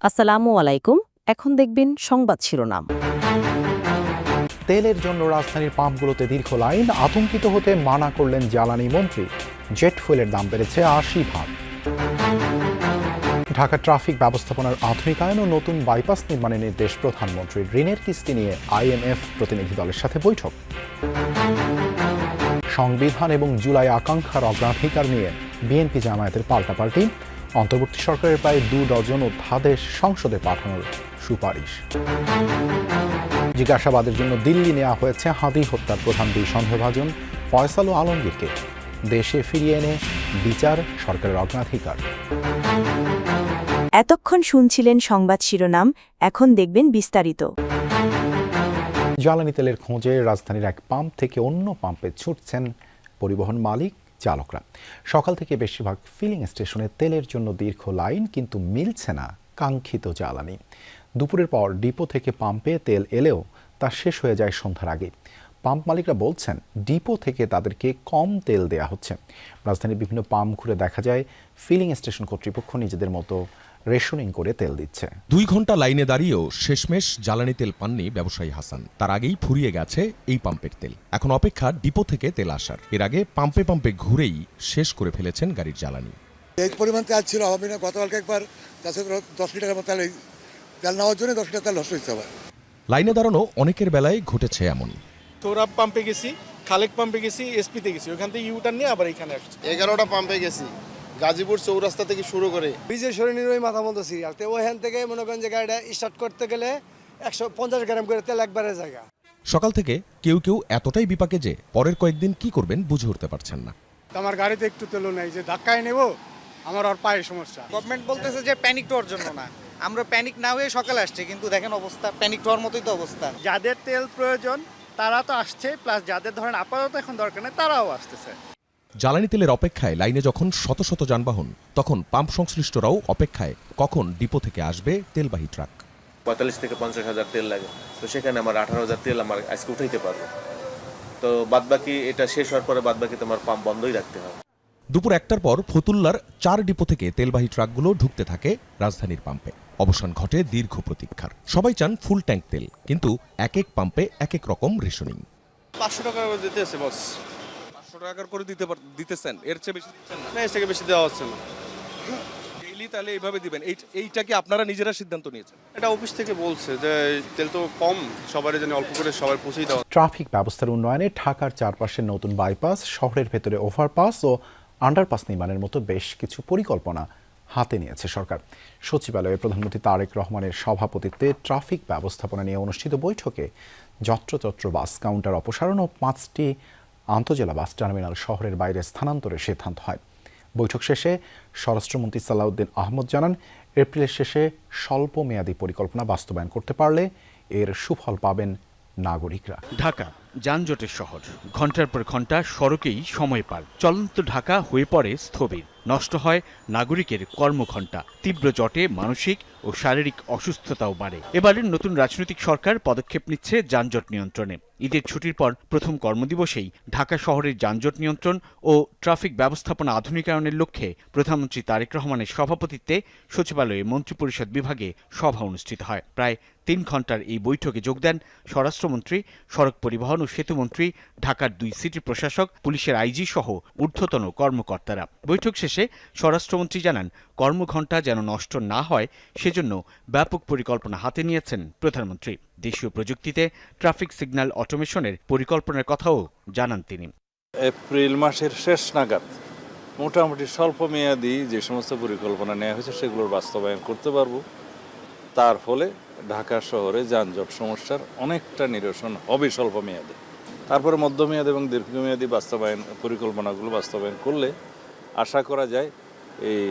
আসসালামু আলাইকুম। এখন দেখবেন সংবাদ শিরোনাম। তেলের জন্য রাজধানীর পাম্পগুলোতে দীর্ঘ লাইন, আতঙ্কিত হতে মানা করলেন জ্বালানি মন্ত্রী। জেট ফুয়েলের দাম বেড়েছে ৮০ ভাগ। ঢাকা ট্রাফিক ব্যবস্থাপনার আধুনিকায়ন ও নতুন বাইপাস নির্মাণের নির্দেশ প্রধানমন্ত্রীর। ঋণের কিস্তি নিয়ে আইএমএফ প্রতিনিধি দলের সাথে বৈঠক। সংবিধান এবং জুলাই আকাঙ্ক্ষার অগ্রাধিকার নিয়ে বিএনপি জামায়াতের পাল্টাপাল্টি। অন্তর্বর্তী সরকারের প্রায় ২ ডজন অধ্যাদেশ সংসদে পাঠানোর সুপারিশ। জিজ্ঞাসাবাদের জন্য দিল্লি নেওয়া হয়েছে হাদি হত্যার প্রধান ২ সন্দেহভাজন ফয়সাল ও আলমগীরকে। দেশে ফিরিয়ে এনে বিচার সরকারের অগ্রাধিকার। এতক্ষণ শুনছিলেন সংবাদ শিরোনাম, এখন দেখবেন বিস্তারিত। জ্বালানি তেলের খোঁজে রাজধানীর এক পাম্প থেকে অন্য পাম্পে ছুটছেন পরিবহন মালিক চালকরা। সকাল থেকে বেশিরভাগ ফিলিং স্টেশনে তেলের জন্য দীর্ঘ লাইন, কিন্তু মিলছে না কাঙ্ক্ষিত জ্বালানি। দুপুরের পর ডিপো থেকে পাম্পে তেল এলেও তা শেষ হয়ে যায় সন্ধ্যার আগে। পাম্প মালিকরা বলছেন ডিপো থেকে তাদেরকে কম তেল দেয়া হচ্ছে। রাজধানীর বিভিন্ন পাম্প ঘুরে দেখা যায় ফিলিং স্টেশন কর্তৃপক্ষ নিজেদের মতো রেশনিং করে তেল দিচ্ছে। ২ ঘন্টা লাইনে দাঁড়িয়েও শেষমেশ জ্বালানি তেল পাননি ব্যবসায়ী হাসান। তার আগেই ফুরিয়ে গেছে এই পাম্পের তেল। এখন অপেক্ষা ডিপো থেকে তেল আসার। এর আগে পাম্পে পাম্পে ঘুরেই শেষ করে ফেলেছেন গাড়ির জ্বালানি। এই পরিমাণ তেল ছিল হবে না। গতকালকে একবার 10 লিটারের মতো তেল নেওয়ার জন্য 10 লিটার তেল নষ্ট হচ্ছে। আবার লাইনে দাঁড়ানো অনেকের বেলায় ঘটেছে এমন। সৌরভ পাম্পে গেছি, খালেক পাম্পে গেছি, এসপিতে গেছি, ওখান থেকে ইউটার্ন নিয়ে আবার এখানে আসছি। 11টা পাম্পে গেছি, গাজীপুর চৌরাস্তা থেকে শুরু করে ব্রিজের সরণির ওই মাথা মতো সিরিয়াল। তো ওইখান থেকে মনে করেন যে গাড়িটা স্টার্ট করতে গেলে 150 গ্রাম করে তেল একবারে জায়গা। সকাল থেকে কেউ কেউ এতটাই বিপাকে যে পরের কয়েকদিন কি করবেন বুঝে উঠতে পারছেন না। আমার গাড়িতে একটু তেলও নেই, যে ধাক্কায় নেব আমার আর পায়ে সমস্যা। গভর্নমেন্ট বলতেছে যে প্যানিক হওয়ার জন্য না, আমরা প্যানিক না হয়ে সকালে আসছে, কিন্তু দেখেন অবস্থা প্যানিক হওয়ার মতোই তো অবস্থা। যাদের তেল প্রয়োজন তারা তো আসছে, প্লাস যাদের ধরেন আপাতত এখন দরকার নেই তারাও আসতেছে। জ্বালানি তেলের অপেক্ষায় লাইনে যখন শত শত যানবাহন, তখন পাম্প সংশ্লিষ্টরাও অপেক্ষায় কখন ডিপো থেকে আসবে তেলবাহী ট্রাক। ৪৫ থেকে ৫০ হাজার তেল লাগে, তো সেখানে আমার ১৮,০০০ তেল আমার আজকে উঠাইতে পারবো। তো বাদবাকি এটা শেষ হওয়ার পরে বাদবাকি তোমার পাম্প বন্ধই রাখতে হবে। দুপুর ১টার পর ফতুল্লার ৪ ডিপো থেকে তেলবাহী ট্রাকগুলো ঢুকতে থাকে রাজধানীর পাম্পে। অবসান ঘটে দীর্ঘ প্রতীক্ষার। সবাই চান ফুল ট্যাঙ্ক তেল, কিন্তু এক এক পাম্পে এক এক রকম রেশনিং। 500 টাকা করে দিতেছে বস। 500 টাকা করে দিতেছেন, এর চেয়ে বেশি দিচ্ছেন না, এর থেকে বেশি দেওয়া হচ্ছে না। ডেইলি তাহলে এইভাবে দিবেন? এইটা কি আপনারা নিজেরা সিদ্ধান্ত নিয়েছেন? এটা অফিস থেকে বলছে যে তেল তো কম, সবারই যেন অল্প করে সবাই পৌঁছেই দেওয়া। ট্রাফিক ব্যবস্থার উন্নয়নে ঢাকার চারপাশে নতুন বাইপাস, শহরের ভেতরে ওভারপাস ও আন্ডারপাস নির্মাণের মতো বেশ কিছু পরিকল্পনা হাতে নিয়েছে সরকার। সচিবালয়ে প্রধানমন্ত্রী তারেক রহমানের সভাপতিত্বে ট্রাফিক ব্যবস্থাপনা নিয়ে অনুষ্ঠিত বৈঠকে যত্রতত্র বাস কাউন্টার অপসারণ ও 5টি আন্তজেলা বাস টার্মিনাল শহরের বাইরে স্থানান্তরের সিদ্ধান্ত হয়। বৈঠক শেষে স্বরাষ্ট্রমন্ত্রী সালাউদ্দিন আহমদ জানান, এপ্রিলের শেষে স্বল্প মেয়াদী পরিকল্পনা বাস্তবায়ন করতে পারলে এর সুফল পাবেন নাগরিকরা। ঢাকা যানজটের শহর, ঘন্টার পর ঘন্টা সড়কেই সময় পার। চলন্ত ঢাকা হয়ে পড়ে স্থবির, নষ্ট হয় নাগরিকের কর্মঘণ্টা। তীব্র জটে মানসিক ও শারীরিক অসুস্থতাও বাড়ে। এবারের নতুন রাজনৈতিক সরকার পদক্ষেপ নিচ্ছে যানজট নিয়ন্ত্রণে। ঈদের ছুটির পর প্রথম কর্মদিবসেই ঢাকা শহরের যানজট নিয়ন্ত্রণ ও ট্রাফিক ব্যবস্থাপনা আধুনিকায়নের লক্ষ্যে প্রধানমন্ত্রী তারেক রহমানের সভাপতিত্বে সচিবালয়ে মন্ত্রিপরিষদ বিভাগে সভা অনুষ্ঠিত হয়। প্রায় 3 ঘন্টার এই বৈঠকে যোগ দেন স্বরাষ্ট্রমন্ত্রী, সড়ক পরিবহন ও সেতুমন্ত্রী, ঢাকার 2 সিটি প্রশাসক, পুলিশের আইজি সহ ঊর্ধ্বতন কর্মকর্তারা। বৈঠক শেষে স্বরাষ্ট্রমন্ত্রী জানান, কর্মঘণ্টা যেন নষ্ট না হয় সেজন্য ব্যাপক পরিকল্পনা হাতে নিয়েছেন প্রধানমন্ত্রী। দেশীয় প্রযুক্তিতে ট্রাফিক সিগন্যাল অটোমেশনের পরিকল্পনার কথাও জানান তিনি। এপ্রিল মাসের শেষ নাগাদ মোটামুটি স্বল্প মেয়াদী যে সমস্ত পরিকল্পনা নেওয়া হয়েছে সেগুলোর বাস্তবায়ন করতে পারবো। তার ফলে ঢাকা শহরে যানজট সমস্যার অনেকটা নিরসন হবে স্বল্প মেয়াদে। তারপরে মধ্যমেয়াদী এবং দীর্ঘমেয়াদী পরিকল্পনাগুলো বাস্তবায়ন করলে আশা করা যায় এই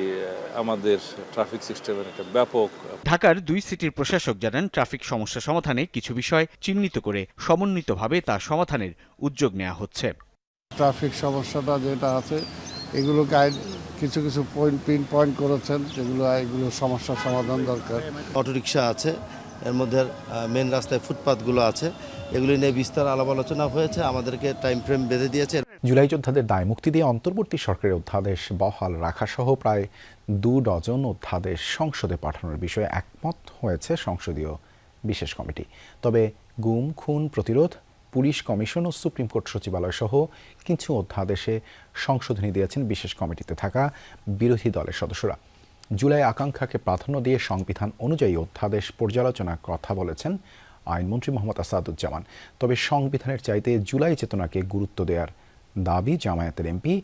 আমাদের ট্রাফিক সিস্টেমের একটা ব্যাপক। ঢাকার 2 সিটির প্রশাসক জানান, ট্রাফিক সমস্যা সমাধানে কিছু বিষয় চিহ্নিত করে সমন্বিতভাবে তা সমাধানের উদ্যোগ নেওয়া হচ্ছে। ট্রাফিক সমস্যাটা যেটা আছে এগুলো গাইড কিছু কিছু পিন পয়েন্ট করেছেন, এগুলো সমস্যার সমাধান দরকার। অটোরিকশা আছে, এর মধ্যে মেন রাস্তায় ফুটপাথগুলো আছে, এগুলি নিয়ে বিস্তার আলাপ আলোচনা হয়েছে, আমাদেরকে টাইম ফ্রেম বেঁধে দিয়েছে। জুলাই যোদ্ধাদের দায় মুক্তি দিয়ে অন্তর্বর্তী সরকারের অধ্যাদেশ বহাল রাখাসহ প্রায় 2 ডজন অধ্যাদেশ সংসদে পাঠানোর বিষয়ে একমত হয়েছে সংসদীয় বিশেষ কমিটি। তবে গুম খুন প্রতিরোধ, পুলিশ কমিশন ও সুপ্রিম কোর্ট সচিবালয় সহ কিছু অধ্যাদেশে সংশোধনী দিয়েছেন বিশেষ কমিটিতে থাকা বিরোধী দলের সদস্যরা। জুলাই আকাঙ্ক্ষাকে প্রাধান্য দিয়ে সংবিধান অনুযায়ী অধ্যাদেশ পর্যালোচনার কথা বলেছেন আইনমন্ত্রী মোহাম্মদ আসাদুজ্জামান। তবে সংবিধানের চাইতে জুলাই চেতনাকে গুরুত্ব দেওয়ার দাবি জামায়াতের এমপি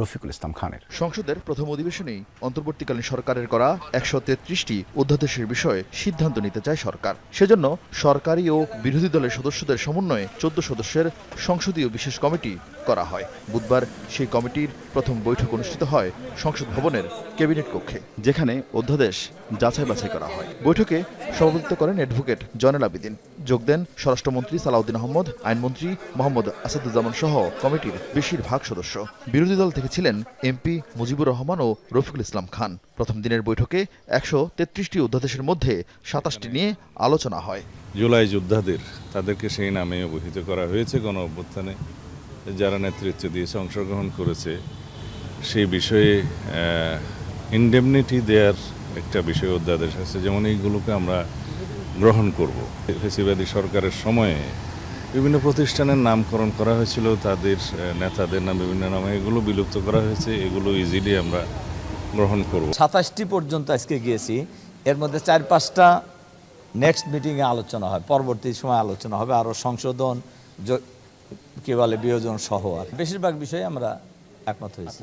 রফিকুল ইসলাম খানের। সংসদের প্রথম অধিবেশনেই অন্তর্বর্তীকালীন সরকারের করা 133টি অধ্যাদেশের বিষয়ে সিদ্ধান্ত নিতে চায় সরকার। সেজন্য সরকারি ও বিরোধী দলের সদস্যদের সমন্বয়ে 14 সদস্যের সংসদীয় বিশেষ কমিটি করা হয়। বুধবার সেই কমিটির প্রথম বৈঠক অনুষ্ঠিত হয় সংসদ ভবনের ক্যাবিনেট কক্ষে, যেখানে অধ্যাদেশ যাচাই বাছাই করা হয়। বৈঠকে সভাপতিত্ব করেন অ্যাডভোকেট জয়নুল আবেদিন। যোগ দেন স্বরাষ্ট্রমন্ত্রী সালাউদ্দিন আহমদ, আইনমন্ত্রী মোহাম্মদ আসাদুজ্জামান সহ কমিটির বেশিরভাগ সদস্য। বিরোধী দল থেকে ছিলেন এমপি মুজিবুর রহমান ও রফিকুল ইসলাম খান। প্রথম দিনের বৈঠকে 133টি অধ্যাদেশের মধ্যে 27টি নিয়ে আলোচনা হয়। জুলাই যোদ্ধাদের তাদেরকে সেই নামে অভিহিত করা হয়েছে। গণ অভ্যুত্থানে যারা নেতৃত্ব দিয়েছে, অংশগ্রহণ করেছে, সেই বিষয়ে ইনডেমনিটি দেওয়ার একটা বিষয় অধ্যাদেশ আছে। যেমন এইগুলোকে আমরা গ্রহণ করব। ফ্যাসিবাদী সরকারের সময়ে বিভিন্ন প্রতিষ্ঠানের নামকরণ করা হয়েছিল, তাদের নেতাদের নাম বিভিন্ন নামে, এগুলো বিলুপ্ত করা হয়েছে। এগুলো ইজিলি আমরা গ্রহণ করব। 27টি পর্যন্ত আজকে গিয়েছি। এর মধ্যে 4-5টা নেক্সট মিটিংয়ে আলোচনা হয়, পরবর্তী সময় আলোচনা হবে, আরও সংশোধন কি বলে বিয়োজন সহ। আর বেশিরভাগ বিষয়ে আমরা একমত হয়েছি।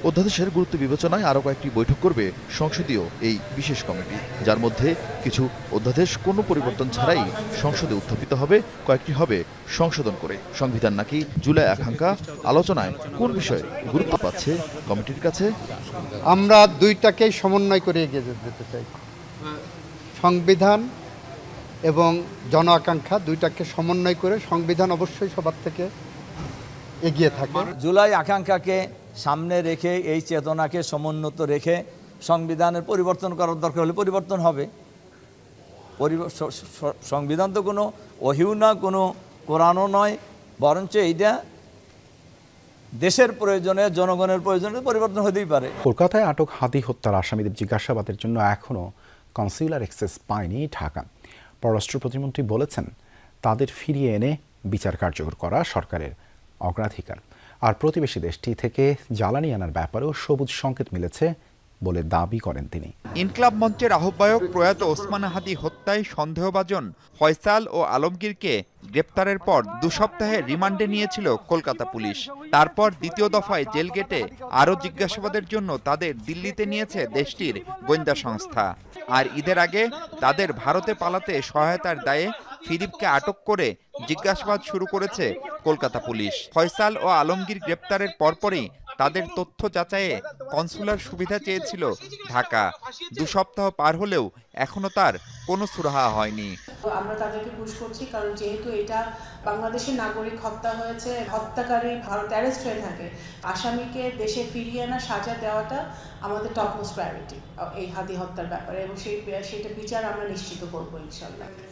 অধ্যাদেশের গুরুত্ব বিবেচনায় আরও কয়েকটি বৈঠক করবে সংসদীয় এই বিশেষ কমিটি, যার মধ্যে কিছু অধ্যাদেশ কোনো পরিবর্তন ছাড়াই সংসদে উত্থাপিত হবে, কয়েকটি হবে সংশোধন করে। সংবিধান নাকি জুলাই আকাঙ্ক্ষা আলোচনায় কোন বিষয়ে গুরুত্ব পাচ্ছে কমিটির কাছে? আমরা দুইটাকেই সমন্বয় করে এগিয়ে যেতে চাই। সংবিধান এবং জন আকাঙ্ক্ষা দুইটাকে সমন্বয় করে সংবিধান অবশ্যই সবার থেকে এগিয়ে থাকে। জুলাই আকাঙ্ক্ষাকে সামনে রেখে, এই চেতনাকে সমুন্নত রেখে সংবিধানের পরিবর্তন করার দরকার হলে পরিবর্তন হবে। সংবিধান তো কোনো ওহিও না, কোনো কোরআনও নয়, বরঞ্চ এইটা দেশের প্রয়োজনে, জনগণের প্রয়োজনে পরিবর্তন হতেই পারে। কলকাতায় আটক হাদি হত্যার আসামিদের জিজ্ঞাসাবাদের জন্য এখনও কনসিউলার অ্যাক্সেস পায়নি ঢাকা। পররাষ্ট্র প্রতিমন্ত্রী বলেছেন, তাদের ফিরিয়ে এনে বিচার কার্যকর করা সরকারের অগ্রাধিকার। আর প্রতিবেশী দেশটি থেকে জ্বালানি আনার ব্যাপারেও সবুজ সংকেত মিলেছে বলে দাবি করেন তিনি। ইনকলাব মঞ্চের আহ্বায়ক প্রয়াত ওসমান হাদি হত্যায় সন্দেহভাজন ফয়সাল ও আলমগীরকে গ্রেপ্তারের পর 2 সপ্তাহে রিমান্ডে নিয়েছিল কলকাতা পুলিশ। তারপর দ্বিতীয় দফায় জেল গেটে আরও জিজ্ঞাসাবাদের জন্য তাদের দিল্লিতে নিয়েছে দেশটির গোয়েন্দা সংস্থা। আর ঈদের আগে তাদের ভারতে পালাতে সহায়তার দায়ে ফিলিপকে আটক করে জিজ্ঞাসাবাদ শুরু করেছে কলকাতা পুলিশ। ফয়সাল ও আলমগীর গ্রেপ্তারের পরপরই তাদের তথ্য যাচাইয়ে কনসুলার সুবিধা চেয়েছিল ঢাকা। 2 সপ্তাহ পার হলেও এখনো তার কোনো সুরাহা হয়নি। আমরা তাদেরকে পুশ করছি, কারণ যেহেতু এটা বাংলাদেশের নাগরিক হত্যা হয়েছে, হত্যাকারী ভারতে অ্যারেস্ট হয়ে থাকে, আসামিকে দেশে ফিরিয়ে আনা, সাজা দেওয়াটা আমাদের টপ মোস্ট প্রায়োরিটি এই হাদি হত্যার ব্যাপারে, এবং সেটা বিচার আমরা নিশ্চিত করবো ইনশাআল্লাহ।